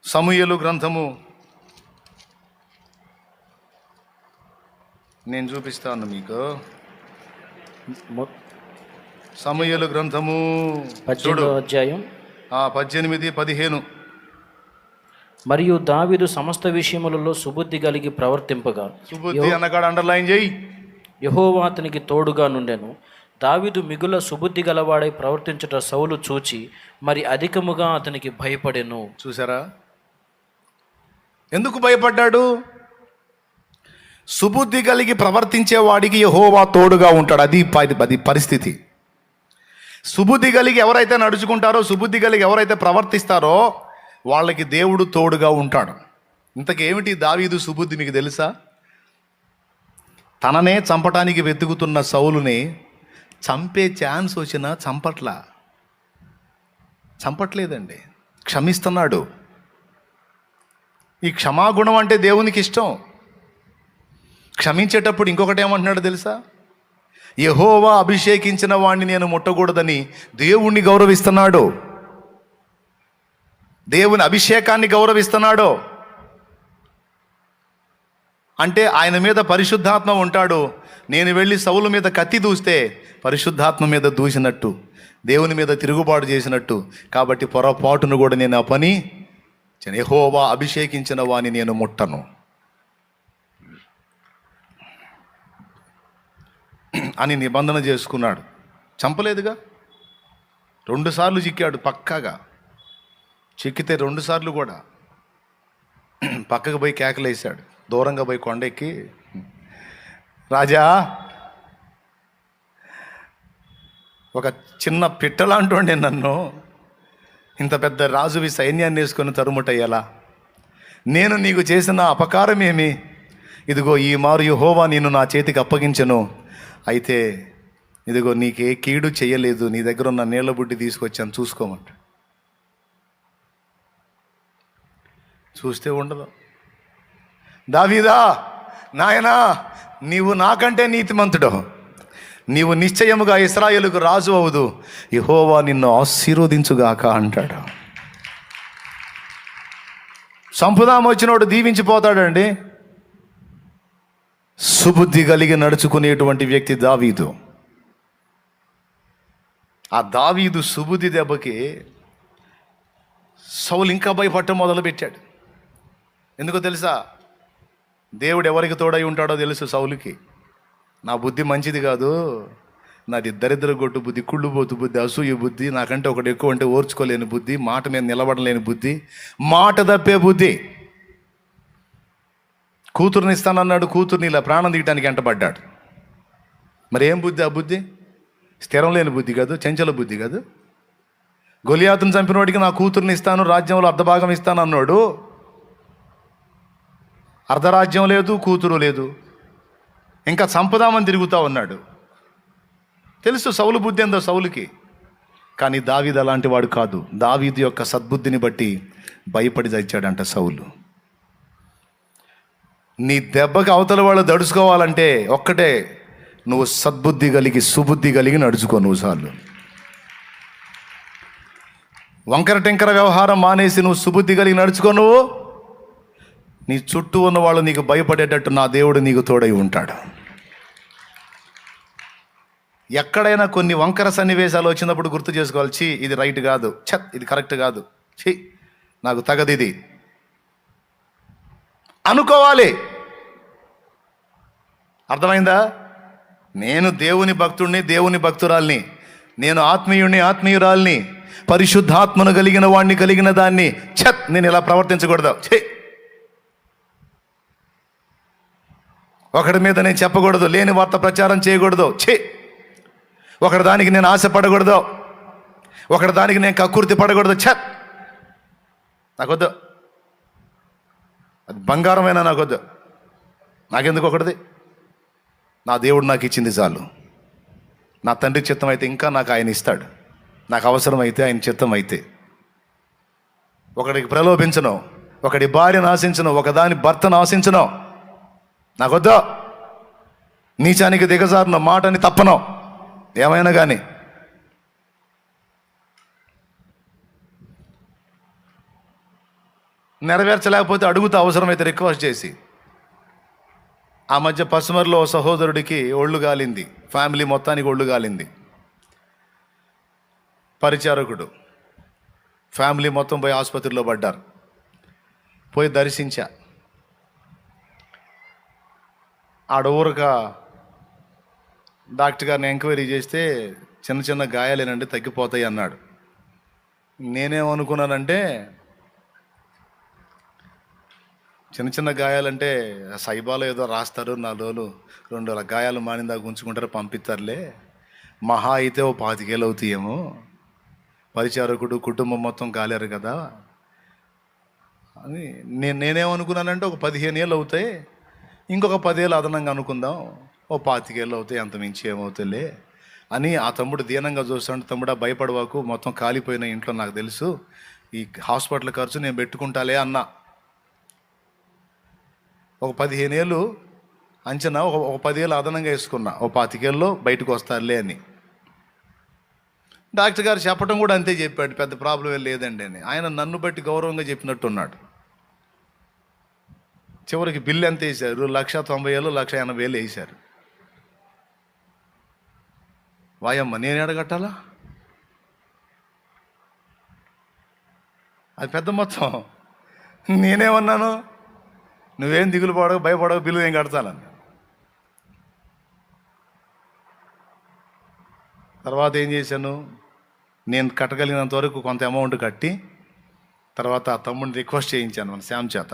సమూయేలు గ్రంథము నేను చూపిస్తాను మీకు. సమూయేలు గ్రంథము 18వ అధ్యాయం 18-15. మరియు దావీదు సమస్త విషయములలో సుబుద్ధి కలిగి ప్రవర్తింపగా, సుబుద్ధి అన్నకాడ అండర్లైన్ చేయి, యెహోవా అతనికి తోడుగా నుండెను. దావీదు మిగుల సుబుద్ధి గలవాడై ప్రవర్తించుట సౌలు చూచి మరి అధికముగా అతనికి భయపడెను. చూసారా ఎందుకు భయపడ్డాడు? సుబుద్ధి కలిగి ప్రవర్తించే వాడికి యెహోవా తోడుగా ఉంటాడు. అది పరిస్థితి. సుబుద్ధి కలిగి ఎవరైతే నడుచుకుంటారో, సుబుద్ధి కలిగి ఎవరైతే ప్రవర్తిస్తారో వాళ్ళకి దేవుడు తోడుగా ఉంటాడు. ఇంతకేమిటి దావీదు సుబుద్ధి మీకు తెలుసా? తననే చంపటానికి వెతుకుతున్న సౌలుని చంపే ఛాన్స్ వచ్చినా చంపట్లేదండి, క్షమిస్తున్నాడు. ఈ క్షమాగుణం అంటే దేవునికి ఇష్టం. క్షమించేటప్పుడు ఇంకొకటి ఏమంటున్నాడు తెలుసా? యెహోవా అభిషేకించిన వాణ్ణి నేను ముట్టకూడదని దేవుణ్ణి గౌరవిస్తున్నాడు. దేవుని అభిషేకాన్ని గౌరవిస్తున్నాడు. అంటే ఆయన మీద పరిశుద్ధాత్మ ఉంటాడు. నేను వెళ్ళి సౌలు మీద కత్తి దూస్తే పరిశుద్ధాత్మ మీద దూసినట్టు, దేవుని మీద తిరుగుబాటు చేసినట్టు. కాబట్టి పొరపాటును కూడా నేను ఆ పని, యెహోవా అభిషేకించిన వాణ్ణి నేను ముట్టను అని నిబంధన చేసుకున్నాడు. చంపలేదుగా. 2 సార్లు చిక్కాడు పక్కాగా. చిక్కితే 2 సార్లు కూడా పక్కకు పోయి కేకలేసాడు. దూరంగా పోయి కొండెక్కి, రాజా, ఒక చిన్న పిట్టలాంటి నన్ను ఇంత పెద్ద రాజువి సైన్యాన్ని వేసుకొని తరుముటయ్యేలా, నేను నీకు చేసిన అపకారమేమి? ఇదిగో ఈ మారు యెహోవా నిన్ను నా చేతికి అప్పగించెను. అయితే ఇదిగో నీకే కీడు చేయలేదు, నీ దగ్గర ఉన్న నీళ్ల బుడ్డి తీసుకొచ్చాను చూసుకోమంట. చూస్తే ఉండదు. దావీదా, నాయనా, నీవు నాకంటే నీతిమంతుడు, నీవు నిశ్చయముగా ఇశ్రాయేలుకు రాజు అవుదు, యెహోవా నిన్ను ఆశీర్వదించుగాక అంటాడు. సంపుదాం వచ్చినోడు దీవించిపోతాడండి. సుబుద్ధి కలిగి నడుచుకునేటువంటి వ్యక్తి దావీదు. ఆ దావీదు సుబుద్ధి దెబ్బకి సౌలు ఇంకా భయపడటం మొదలుపెట్టాడు. ఎందుకో తెలుసా? దేవుడు ఎవరికి తోడై ఉంటాడో తెలుసు సౌలుకి. నా బుద్ధి మంచిది కాదు, నాది దరిద్ర గొట్టు బుద్ధి, కుళ్ళుబోతు బుద్ధి, అసూయ బుద్ధి, నాకంటే ఒకటి ఎక్కువ అంటే ఓర్చుకోలేని బుద్ధి, మాట మీద నిలబడలేని బుద్ధి, మాట తప్పే బుద్ధి. కూతురుని ఇస్తానన్నాడు, కూతుర్ని ఇలా ప్రాణం తీయటానికి వెంటబడ్డాడు. మరి ఏం బుద్ధి ఆ బుద్ధి? స్థిరం లేని బుద్ధి కాదు, చంచల బుద్ధి కాదు. గొలియాతును చంపినవాడికి నా కూతుర్ని ఇస్తాను, రాజ్యంలో అర్ధభాగం ఇస్తాను అన్నాడు. అర్ధరాజ్యం లేదు, కూతురు లేదు, ఇంకా చంపుదామని తిరుగుతూ ఉన్నాడు. తెలుసు సౌలు బుద్ధి ఎంతో సౌలుకి. కానీ దావీదు అలాంటి వాడు కాదు. దావీదు యొక్క సద్బుద్ధిని బట్టి భయపడి చచ్చాడంట సౌలు. నీ దెబ్బకి అవతల వాళ్ళు దడుచుకోవాలంటే ఒక్కటే, నువ్వు సద్బుద్ధి కలిగి సుబుద్ధి కలిగి నడుచుకో. నువ్వు చాలు. వంకర టెంకర వ్యవహారం మానేసి నువ్వు సుబుద్ధి కలిగి నడుచుకో. నువ్వు నీ చుట్టూ ఉన్న వాళ్ళు నీకు భయపడేటట్టు నా దేవుడు నీకు తోడై ఉంటాడు. ఎక్కడైనా కొన్ని వంకర సన్నివేశాలు వచ్చినప్పుడు గుర్తు చేసుకోవాలి, ఛీ ఇది రైట్ కాదు, ఇది కరెక్ట్ కాదు, ఛీ నాకు తగదు ఇది అనుకోవాలి. అర్థమైందా? నేను దేవుని భక్తుడిని, దేవుని భక్తురాల్ని, నేను ఆత్మీయుణ్ణి, ఆత్మీయురాల్ని, పరిశుద్ధాత్మను కలిగిన వాడిని, కలిగిన దాన్ని, నేను ఇలా ప్రవర్తించకూడదు. ఒకడి మీద నేను చెప్పకూడదు, లేని వార్త ప్రచారం చేయకూడదు. ఒకటి దానికి నేను ఆశపడకూడదు, ఒకటి దానికి నేను కక్కుర్తి పడకూడదు. నాకొద్దు. అది బంగారమైనా నాకొద్దు. నాకెందుకు ఒకటిది? నా దేవుడు నాకు ఇచ్చింది చాలు. నా తండ్రి చిత్తం అయితే ఇంకా నాకు ఆయన ఇస్తాడు. నాకు అవసరం అయితే, ఆయన చిత్తం అయితే. ఒకడికి ప్రలోభించను, ఒకడి భార్యను ఆశించను, ఒకదాని భర్తను ఆశించను. నాకొద్దు. నీచానికి దిగజారున మాటని తప్పను, ఏమైనా కానీ. నెరవేర్చలేకపోతే అడుగుతా, అవసరమైతే రిక్వెస్ట్ చేసి. ఆ మధ్య పసుమర్లో సహోదరుడికి ఒళ్ళు గాలింది, ఫ్యామిలీ మొత్తానికి ఒళ్ళు గాలింది. పరిచారకుడు ఫ్యామిలీ మొత్తం పోయి ఆసుపత్రిలో పడ్డారు. పోయి దర్శించా. ఆడ ఊరక డాక్టర్ గారిని ఎంక్వైరీ చేస్తే చిన్న చిన్న గాయాలేనండి, తగ్గిపోతాయి అన్నాడు. నేనేమనుకున్నానంటే, చిన్న చిన్న గాయాలంటే సైబాలో ఏదో రాస్తారు, 4 రోజులు 2 రోజుల గాయాలు మానిందాక ఉంచుకుంటారు, పంపిస్తారులే, మహా అయితే ఓ 25 ఏళ్ళు అవుతాయేమో, పరిచారకుడు కుటుంబం మొత్తం గాలేరు కదా అని నేనేమనుకున్నానంటే, ఒక 15 ఏళ్ళు అవుతాయి, ఇంకొక 10 ఏళ్ళు అదనంగా అనుకుందాం, ఓ 25 ఏళ్ళు అవుతాయి, అంత మించి ఏమవుతాయిలే అని. ఆ తమ్ముడు దీనంగా చూస్తాడు. తమ్ముడా భయపడవాకు, మొత్తం కాలిపోయిన ఇంట్లో నాకు తెలుసు, ఈ హాస్పిటల్ ఖర్చు నేను పెట్టుకుంటాలే అన్నా. ఒక 15 ఏళ్ళు అంచనా, ఒక 10 ఏళ్ళు అదనంగా వేసుకున్నా, ఓ 25 ఏళ్ళలో బయటకు వస్తారులే అని. డాక్టర్ గారు చెప్పడం కూడా అంతే చెప్పాడు, పెద్ద ప్రాబ్లం ఏం లేదండి అని. ఆయన నన్ను బట్టి గౌరవంగా చెప్పినట్టున్నాడు. చివరికి బిల్లు ఎంత వేశారు? 1,90,000 1,80,000 వేశారు. వాయమ్మ, నేను ఎడగట్టాలా? అది పెద్ద మొత్తం. నేనేమన్నాను, నువ్వేం దిగులు పడవు, భయపడవు, బిల్లు నేను కడతానని. తర్వాత ఏం చేశాను, నేను కట్టగలిగినంత వరకు కొంత అమౌంట్ కట్టి, తర్వాత ఆ తమ్ముడిని రిక్వెస్ట్ చేయించాను మన శ్యామ్ చేత.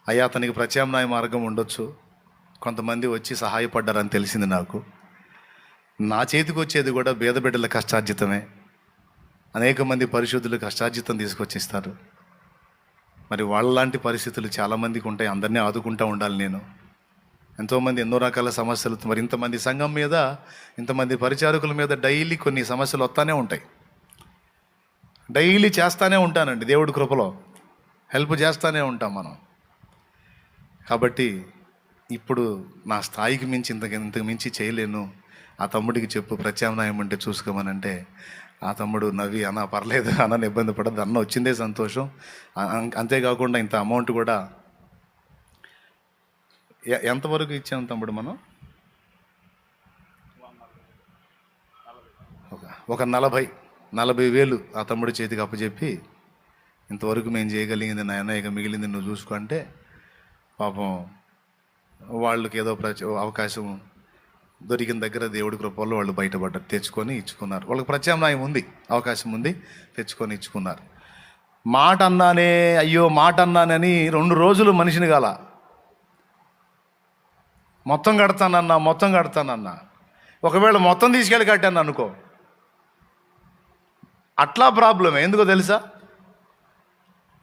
అయ్యా, అతనికి ప్రత్యామ్నాయ మార్గం ఉండొచ్చు, కొంతమంది వచ్చి సహాయపడ్డారని తెలిసింది నాకు. నా చేతికి వచ్చేది కూడా బీదబిడ్డల కష్టార్జితమే. అనేక మంది పరిశుద్ధులు కష్టార్జితం తీసుకొచ్చిస్తారు. మరి వాళ్ళలాంటి పరిస్థితులు చాలామందికి ఉంటాయి, అందరినీ ఆదుకుంటూ ఉండాలి నేను. ఎంతోమంది ఎన్నో రకాల సమస్యలు, మరి ఇంతమంది సంఘం మీద, ఇంతమంది పరిచారకుల మీద డైలీ కొన్ని సమస్యలు వస్తూనే ఉంటాయి. డైలీ చేస్తూనే ఉంటానండి, దేవుడి కృపలో హెల్ప్ చేస్తూనే ఉంటాం మనం. కాబట్టి ఇప్పుడు నా స్థాయికి మించి ఇంతకు మించి చేయలేను, ఆ తమ్ముడికి చెప్పు ప్రత్యామ్నాయం అంటే చూసుకోమనంటే, ఆ తమ్ముడు నవ్వి అన్న పర్లేదు అన్న, ఇబ్బంది పడద్దు అన్న, వచ్చిందే సంతోషం. అంతేకాకుండా ఇంత అమౌంట్ కూడా ఎంతవరకు ఇచ్చాం తమ్ముడు మనం? ఒక 40,000 ఆ తమ్ముడి చేతికి అప్పచెప్పి, ఇంతవరకు మేము చేయగలిగింది నాయన, ఇక మిగిలింది నువ్వు చూసుకో అంటే, పాపం వాళ్ళకి ఏదో అవకాశం దొరికిన దగ్గర దేవుడి కృపల్లో వాళ్ళు బయటపడ్డారు, తెచ్చుకొని ఇచ్చుకున్నారు. వాళ్ళకి ప్రత్యామ్నాయం ఉంది, అవకాశం ఉంది, తెచ్చుకొని ఇచ్చుకున్నారు. మాట అన్నానే, అయ్యో మాట అన్నానని 2 రోజులు మనిషిని కాల, మొత్తం కడతానన్నా. ఒకవేళ మొత్తం తీసుకెళ్ళి కట్టాను అనుకో, అట్లా ప్రాబ్లమే. ఎందుకో తెలుసా?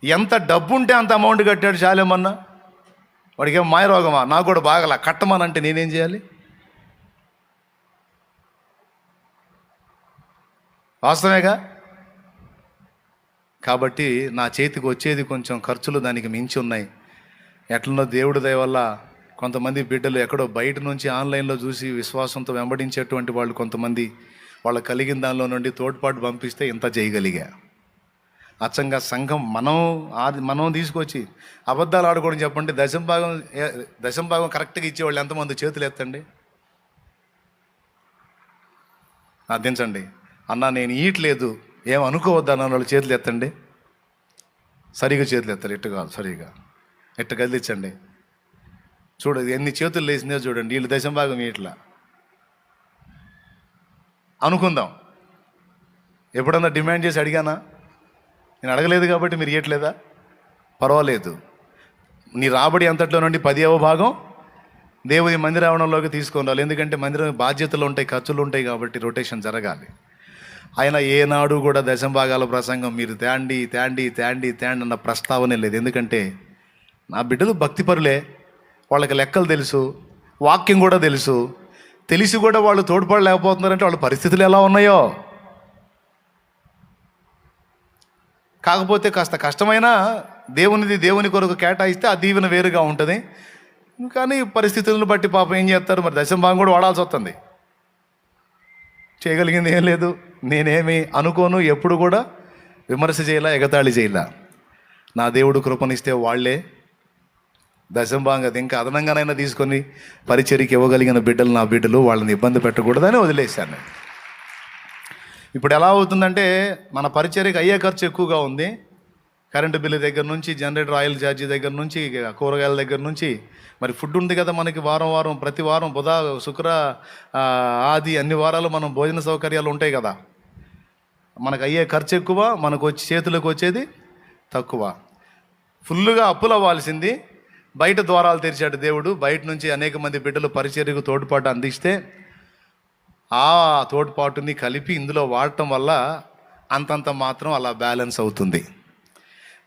ఎంత డబ్బు ఉంటే అంత అమౌంట్ కట్టాడు చాలేమన్నా. వాడికి ఏం మాయరోగమా? నాకు కూడా బాగలా, కట్టమనంటే నేనేం చేయాలి? వాస్తవేగా. కాబట్టి నా చేతికి వచ్చేది కొంచెం ఖర్చులు దానికి మించి ఉన్నాయి. ఎట్లనో దేవుడి దయ వల్ల కొంతమంది బిడ్డలు ఎక్కడో బయట నుంచి ఆన్లైన్లో చూసి విశ్వాసంతో వెంబడించేటువంటి వాళ్ళు కొంతమంది, వాళ్ళు కలిగిన దానిలో నుండి తోడ్పాటు పంపిస్తే ఇంత చేయగలిగా. అచ్చంగా సంఘం మనం తీసుకొచ్చి అబద్ధాలు ఆడుకోవడం చెప్పండి. దశంభాగం కరెక్ట్గా ఇచ్చేవాళ్ళు ఎంతమంది చేతులు ఎత్తండి, దించండి. అన్న నేను ఈయట్లేదు ఏమనుకోవద్దు అన్న వాళ్ళు చేతులు ఎత్తండి. సరిగా చేతులు ఎత్తారు, ఇట్టు కాదు, సరిగా ఇట్టు కదిలించండి. చూడండి ఎన్ని చేతులు లేసిందో చూడండి. వీళ్ళు దశంభాగం ఇట్లా అనుకుందాం. ఎప్పుడన్నా డిమాండ్ చేసి అడిగానా? నేను అడగలేదు కాబట్టి మీరు ఇవ్వట్లేదా? పర్వాలేదు, నీ రాబడి అంతట్లో నుండి 10వ భాగం దేవుని మందిరావణంలోకి తీసుకొని రావాలి. ఎందుకంటే మందిరం బాధ్యతలు ఉంటాయి, ఖర్చులు ఉంటాయి, కాబట్టి రొటేషన్ జరగాలి. ఆయన ఏనాడు కూడా దశంభాగాల ప్రసంగం మీరు తేండి అన్న ప్రస్తావనే లేదు. ఎందుకంటే నా బిడ్డలు భక్తిపరులే, వాళ్ళకి లెక్కలు తెలుసు, వాక్యం కూడా తెలుసు. తెలిసి కూడా వాళ్ళు తోడ్పడలేకపోతున్నారంటే వాళ్ళ పరిస్థితులు ఎలా ఉన్నాయో. కాకపోతే కాస్త కష్టమైనా దేవుని కొరకు కేటాయిస్తే ఆ దీవెన వేరుగా ఉంటుంది. కానీ పరిస్థితులను బట్టి పాపం ఏం చేస్తారు, మరి దశంభాగం కూడా వాడాల్సి వస్తుంది. చేయగలిగింది ఏం లేదు. నేనేమి అనుకోను, ఎప్పుడు కూడా విమర్శ చేయలా, ఎగతాళి చేయలా. నా దేవుడు కృపనిస్తే వాళ్ళే దశంభాగం అది ఇంకా అదనంగానైనా తీసుకొని పరిచర్యకి ఇవ్వగలిగిన బిడ్డలు నా బిడ్డలు, వాళ్ళని ఇబ్బంది పెట్టకూడదని వదిలేశాను. ఇప్పుడు ఎలా అవుతుందంటే మన పరిచర్యకి అయ్యే ఖర్చు ఎక్కువగా ఉంది. కరెంటు బిల్లు దగ్గర నుంచి, జనరేటర్ ఆయిల్ ఛార్జీ దగ్గర నుంచి, కూరగాయల దగ్గర నుంచి, మరి ఫుడ్ ఉంది కదా మనకి. వారం ప్రతి వారం బుధ శుక్ర ఆది అన్ని వారాలు మనం భోజన సౌకర్యాలు ఉంటాయి కదా. మనకు అయ్యే ఖర్చు ఎక్కువ, మనకు చేతులకు వచ్చేది తక్కువ. ఫుల్లుగా అప్పులు అవ్వాల్సింది బయట ద్వారాలు తెరిచాడు దేవుడు. బయట నుంచి అనేక మంది బిడ్డలు పరిచర్యకు తోడ్పాటు అందిస్తే ఆ తోడ్పాటుని కలిపి ఇందులో వాడటం వల్ల అంతంత మాత్రం అలా బ్యాలెన్స్ అవుతుంది.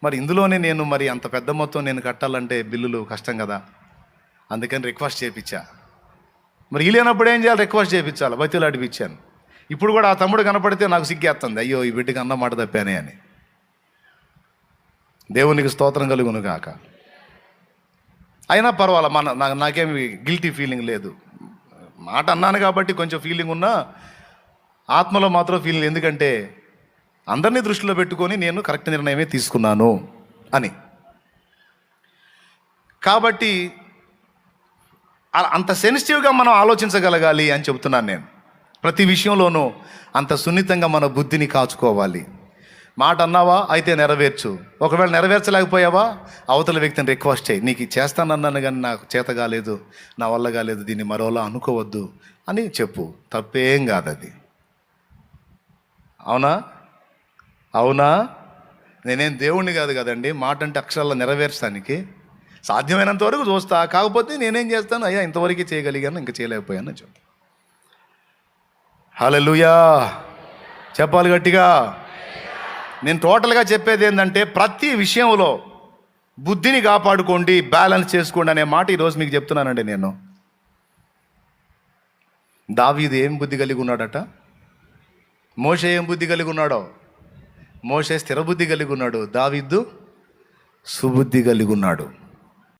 మరి ఇందులోనే నేను మరి అంత పెద్ద మొత్తం నేను కట్టాలంటే బిల్లులు కష్టం కదా. అందుకని రిక్వెస్ట్ చేయించా. మరి లేనప్పుడు ఏం చేయాలి? రిక్వెస్ట్ చేయించాలి, బతిలు అడిపించాను. ఇప్పుడు కూడా ఆ తమ్ముడు కనపడితే నాకు సిగ్గేస్తుంది, అయ్యో ఈ బిడ్డకి అన్న మాట తప్పానే అని. దేవునికి స్తోత్రం కలుగును గాక. అయినా పర్వాలా, నాకేమి గిల్టీ ఫీలింగ్ లేదు. మాట అన్నాను కాబట్టి కొంచెం ఫీలింగ్ ఉన్నా, ఆత్మలో మాత్రం ఫీలింగ్. ఎందుకంటే అందరినీ దృష్టిలో పెట్టుకొని నేను కరెక్ట్ నిర్ణయమే తీసుకున్నాను అని. కాబట్టి అంత సెన్సిటివ్గా మనం ఆలోచించగలగాలి అని చెబుతున్నాను నేను. ప్రతి విషయంలోనూ అంత సున్నితంగా మన బుద్ధిని కాచుకోవాలి. మాట అన్నావా, అయితే నెరవేర్చు. ఒకవేళ నెరవేర్చలేకపోయావా, అవతల వ్యక్తిని రిక్వెస్ట్ చేయి, నీకు చేస్తానన్నాను కానీ నాకు చేత కాలేదు, నా వల్ల కాలేదు, దీన్ని మరోలా అనుకోవద్దు అని చెప్పు. తప్పేం కాదు అది. అవునా? నేనేం దేవుణ్ణి కాదు కదండి. మాట అంటే అక్షరాల్లో నెరవేర్చడానికి సాధ్యమైనంత వరకు చూస్తా. కాకపోతే నేనేం చేస్తాను, అయ్యా ఇంతవరకు చేయగలిగాను, ఇంకా చేయలేకపోయాను అని చెప్పు. హల్లెలూయా చెప్పాలి గట్టిగా. నేను టోటల్గా చెప్పేది ఏంటంటే ప్రతి విషయంలో బుద్ధిని కాపాడుకోండి, బ్యాలెన్స్ చేసుకోండి అనే మాట ఈరోజు మీకు చెప్తున్నానండి నేను. దావీదు ఏం బుద్ధి కలిగి ఉన్నాడట? మోషే ఏం బుద్ధి కలిగి ఉన్నాడో? మోషే స్థిర బుద్ధి కలిగి ఉన్నాడు, దావీదు సుబుద్ధి కలిగి ఉన్నాడు.